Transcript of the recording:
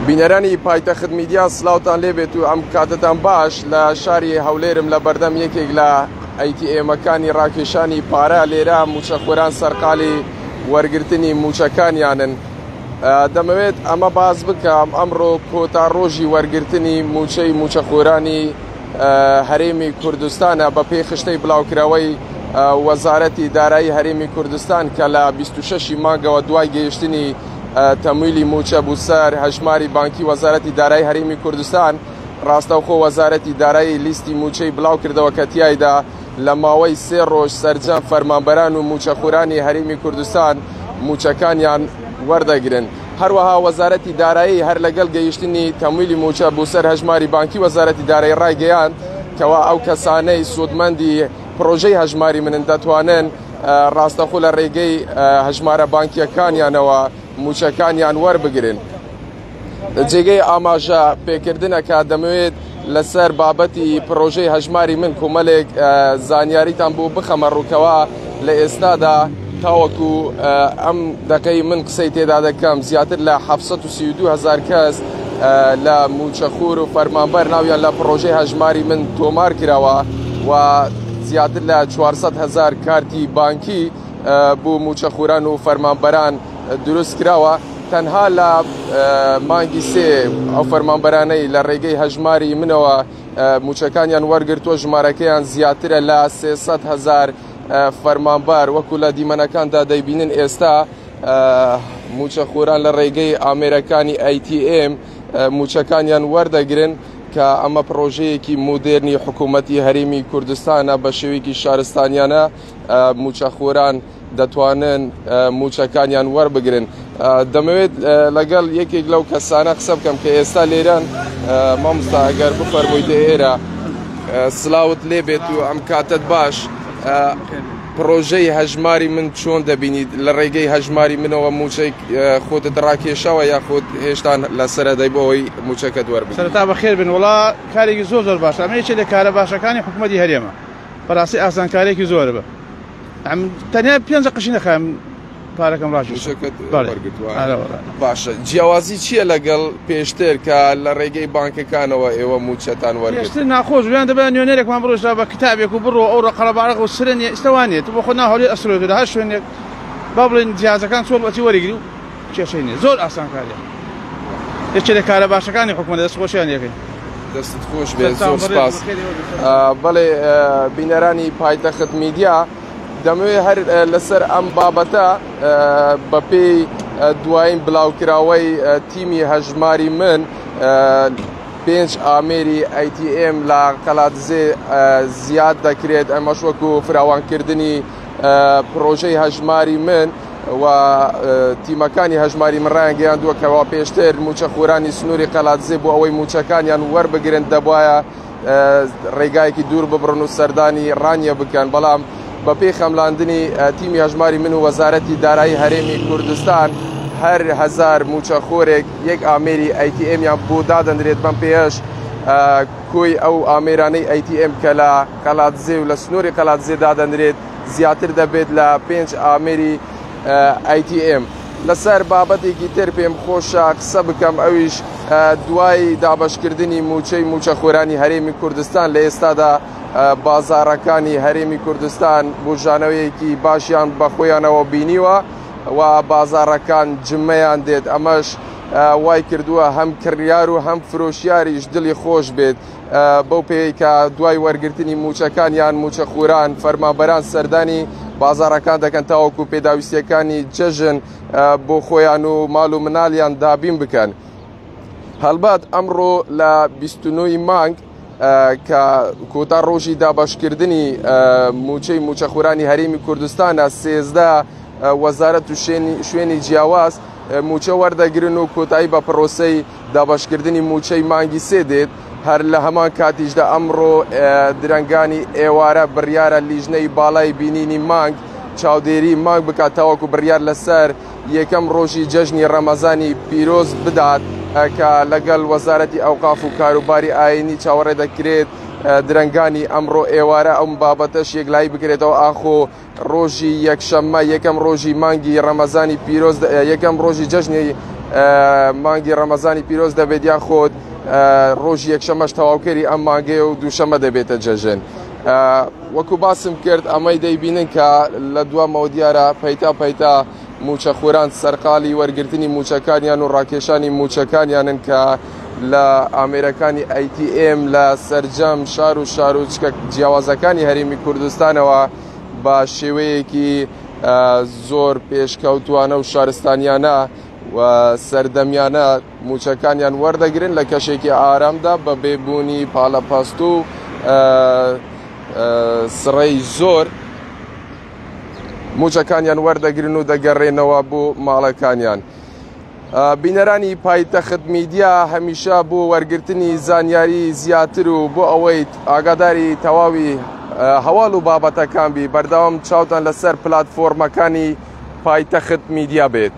بینەرانی پایتەخت میدیا سلااوتان لێبێت و ئەم کاتتان باش لە شاری هەولێرم لە بەردەم یەکێک لە ئەیتیئێمەکانی ڕاکێشانی پارە لێرە موچەخۆران سەرقاڵی وەرگرتنی موچەکانیانن. دەمەوێت ئەمە باز بکەم ئەمڕۆ کۆتا ڕۆژی وەرگرتنی موچەی موچەخۆرانی هەرێمی کوردستانە بە پێی خشتەی بڵاوکراوەی وەزارەتی دارایی هەرێمی کوردستان کە لە 26 مانگەوە دوای گەیشتنی تەمویلی موچە بوو سەر هەژماری بانکی وەزارەتی دارایی هەرێمی کوردستان. ڕاستەوخۆ وەزارەتی دارایی لیستی موچەی بڵاو کردەوە کە تیایدا لە ماوەی 3 ڕۆژ سەرجەم فەرمانبەران و موچەخۆرانی هەرێمی کوردستان موچەکانیان وەردەگرن. هەروەها وەزارەتی دارایی هەر لەگەڵ گەیشتنی تەمویلی موچە بوو سەر هەژماری بانکی وەزارەتی دارایی ڕایگەیاند کەوا ئەو کەسانەی سودمەندی پرۆژەی هەژماری منن دەتوانن ڕاستەخۆ لە ڕێگەی هەژمارە بانکیەکانیانەوە موچەکانیان وەربگرن. جێگەی ئاماژە پێکردنەکە دەمەوێت لەسەر بابەتی پرۆژەی هەژماری من کۆمەڵێک زانیاریتان بۆ بخەمە ڕووکەوە لە ئێستادا تاوەکو ئەم دەقەی من قسەی تێدا دەکەم زیاتر لە 732,000 کەس لە موچەخۆر و فەرمانبەر ناویان لە پرۆژەی هەژماری من تۆمار کراوە و زیاتر لە 400,000 کارتی بانکی بۆ موچەخۆران و فەرمانبەران دروست کراوە. تەنها لە مانگی سێ ئەو فەرمانبەرانەی لە ڕێگەی هەژماری منەوە موچەکانیان وەرگرتووە ژمارەکەیان زیاترە لە 300,000 فەرمانبەر. وەکو لە دیمەنەکاندا دەیبینن ئێستا موچەخۆران لە ڕێگەی ئامێرەکانی ATM موچەکانیان وەردەگرن کە ئەمە پرۆژەیەکی مودێرنی حکوومەتی هەرێمی کوردستانە بە شێوەیەکی شارستانیانە موچەخۆران دەتوانن موچەکانیان وەربگرن. دەمەوێت لەگەڵ یەکێک لەو کەسانە قسە بکەم کە ئێستا لێران. مامۆستا ئەگەر بفەرموویتە ئێرە سلااوت لێبێت و ئەم کاتت باش. پرۆژەی هەژماری من چۆن دەبینیت لە ڕێگەی هەژماری منەوە موچەی خۆتت ڕاکێشەوە یا خۆت هێشتا لەسەرەدەی بۆەوەی موچەکەت وەربگرن؟ سەرەتا بەخێر بن. وڵا کارێکی زۆر باش ئەمە یەکێک لە کارە باشەکانی حکوومەتی هەرێمە. بەڕاستی ئاسانکارێکی زۆرە بە تەنیا 5 قشی نەخەم پارەکەم ڕاکێشەکەت وەرگرتووە. باشە جیاوازی چییە لەگەڵ پێشتر کە لە ڕێگەی بانکەکانەوە ئێوە موچەتان وەرگرت؟ پێشتر ناخۆش ویان دەبێت نوێنەرێکمان بڕۆژدا بە کتابێک و بڕۆ ئەو ڕقەڵەبارەق و سرنیە ئێستاوانێت بۆ خۆ ناهەولێ ئەسرۆێتدا هەر شوێنێک با بڵێن جیازەکان چۆن بەچی وەرگری و کێشەی نیە. زۆر ئاسانکاریە. یەکێک لە کارە باشەکانی حکوومەت دەستخۆشیان یەکەین. دەستت خۆش بێت. زۆر سپاس. بەڵێ بینەرانی پایتەخت میدیا دەمەوێت هەر لەسەر ئەم بابەتە بەپێی دوایین بڵاوکراوەی تیمی هەژماری من 5 ئامێری ATM لە قەلاتزێ زیاد دەکرێت. ئەمەش وەکو فراوانکردنی پرۆژەی هەژماری من و تیمەکانی هەژماری من ڕایانگەیاندووە کەوا پێشتر موچەخۆرانی سنووری قەلاتزێ بۆ ئەوەی موچەکانیان وەربگرن دەبایە ڕێگایەکی دوور ببڕن و سەردانی ڕانیە بکەن. بەڵام بە پێی خەملاندنی تیمی هەژماری من و وەزارەتی دارایی هەرێمی کوردستان هەر 1000 موچەخۆرێک یەک ئامێری ATM یان بۆ دادەنرێت. بەم پێش کۆی ئەو ئامێرانەی ATM کە لە قەلاتزێ و لە سنووری قەلاتزێ دادەنرێت زیاتر دەبێت لە 5 ئامێری ATM. لەسەر بابەتێکی تر پێم خۆشە قسە بکەم ئەویش دوای دابەشکردنی موچەی موچەخۆرانی هەرێمی کوردستان لە ئێستادا بازارەکانی هەرێمی کوردستان بژانەوەیەکی باشیان بە خۆیانەوە بینیوە و بازارەکان جمەیان دێت. ئەمەش وای کردووە هەم کڕیار و هەم فرۆشیاریش دڵی خۆش بێت بەو پێی کە دوای وەرگرتنی موچەکانیان موچەخۆران فەرمانبەران سەردانی بازارەکان دەکەن تاوەکو پێداویستیەکانی جەژن بۆ خۆیان و ماڵ و مناڵیان دابین بکەن. هەڵبەت ئەمڕۆ لە 29 مانگ کە کۆتا ڕۆژی دابەشکردنی موچەی موچەخۆرانی هەرێمی کوردستانە 13 وەزارەت و شوێنی جیاواز موچە وەردەگرن و کۆتایی بە پرۆسەی دابەشکردنی موچەی مانگی سێ دێت. هەر لە هەمان کاتیشدا ئەمڕۆ درەنگانی ئێوارە بڕیارە لیژنەی باڵای بینینی مانگ چاودێری مانگ بکات تاوەکو بڕیار لەسەر یەکەم ڕۆژی جەژنی ڕەمەزانی پیرۆز بدات کە لەگەڵ وەزارەتی ئەوقاف و کاروباری ئاینی چاوەڕێ دەکرێت درەنگانی ئەمڕۆ ئێوارە ئەم بابەتەش یەکلایی بکرێتەوە ئاخۆ ڕۆژی یەکشەممە یەکەم ڕۆژی مانگی ڕەمەزانی پیرۆز یەکەم ڕۆژی جەژنی مانگی ڕەمەزانی پیرۆز دەبێت یان خۆت ڕۆژی یەکشەمەش تەواوکەری ئەم مانگەیە و دووشەمە دەبێتە جەژن. وەکو باسم کرد ئەمەی دەیبینن کە لە دوامەوە دیارە پەیتا موچەخۆران سەرقاڵی وەرگرتنی موچەکانیان و ڕاکێشانی موچەکانیانن کە لە ئامێرەکانی ATM لە سەرجەم شار و چکە جیاوازەکانی هەرێمی کوردستانەوە بە شێوەیەکی زۆر پێشکەوتوانە و شارستانیانە و سەردەمیانە موچەکانیان وەردەگرن لە کەشێکی ئارامدا بە بێبوونی پاڵەپاست و سڕەی زۆر موچەکانیان وەردەگرن و دەگەڕێنەوە بۆ ماڵەکانیان. بینەرانی پایتەخت میدیا هەمیشە بۆ وەرگرتنی زانیاری زیاتر و بۆ ئەوەی ئاگاداری تەواوی هەواڵ و بابەتەکان بی بەردەوام چاوتان لەسەر پلاتفۆرمەکانی پایتەخت میدیا بێت.